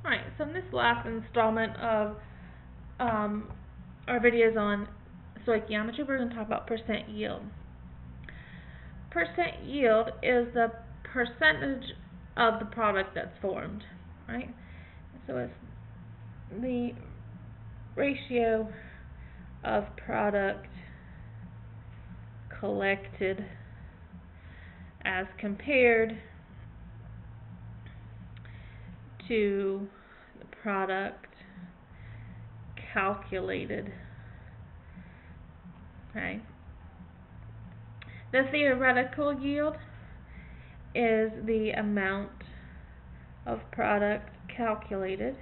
Alright, so in this last installment of our videos on stoichiometry, we're going to talk about percent yield. Percent yield is the percentage of the product that's formed, right? So it's the ratio of product collected as compared to the product calculated. Okay. The theoretical yield is the amount of product calculated,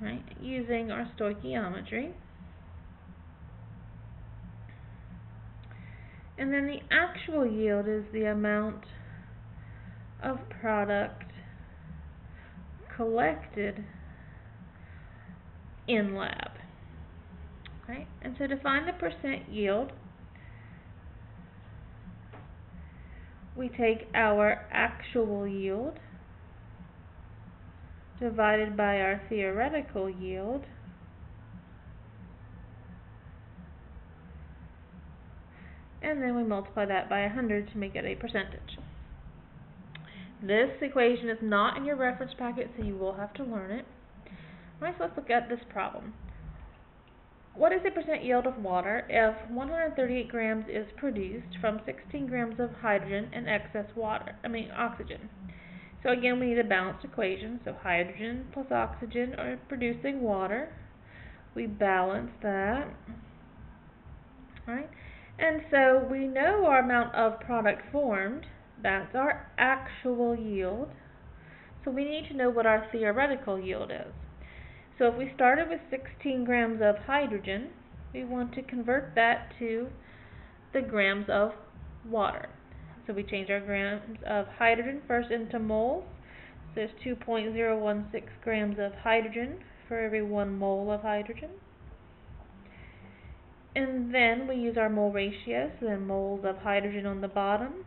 right, using our stoichiometry. And then the actual yield is the amount of product collected in lab. Okay? And so to find the percent yield, we take our actual yield divided by our theoretical yield, and then we multiply that by 100 to make it a percentage. This equation is not in your reference packet, so you will have to learn it. Alright, so let's look at this problem. What is the percent yield of water if 138 grams is produced from 16 grams of hydrogen and excess oxygen? So again, we need a balanced equation. So hydrogen plus oxygen are producing water. We balance that. Alright? And so we know our amount of product formed. That's our actual yield. So we need to know what our theoretical yield is. So if we started with 16 grams of hydrogen, we want to convert that to the grams of water. So we change our grams of hydrogen first into moles. So there's 2.016 grams of hydrogen for every 1 mole of hydrogen. And then we use our mole ratio, so then moles of hydrogen on the bottom,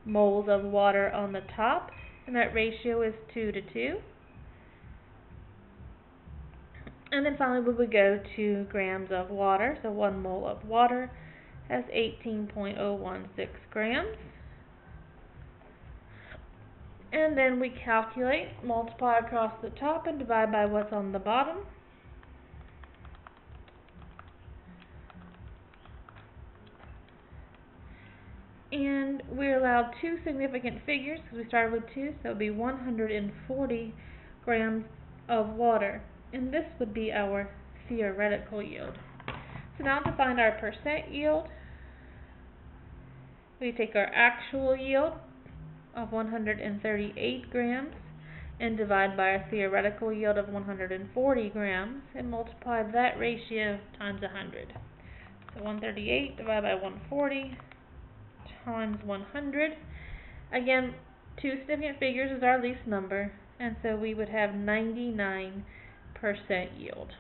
moles of water on the top, and that ratio is 2 to 2. And then finally we would go to grams of water, so 1 mole of water has 18.016 grams. And then we calculate, multiply across the top, and divide by what's on the bottom. And we're allowed 2 significant figures, because we started with 2, so it would be 140 grams of water. And this would be our theoretical yield. So now to find our percent yield, we take our actual yield of 138 grams and divide by our theoretical yield of 140 grams and multiply that ratio times 100. So 138 divided by 140 times 100. Again, 2 significant figures is our least number, and so we would have 99% yield.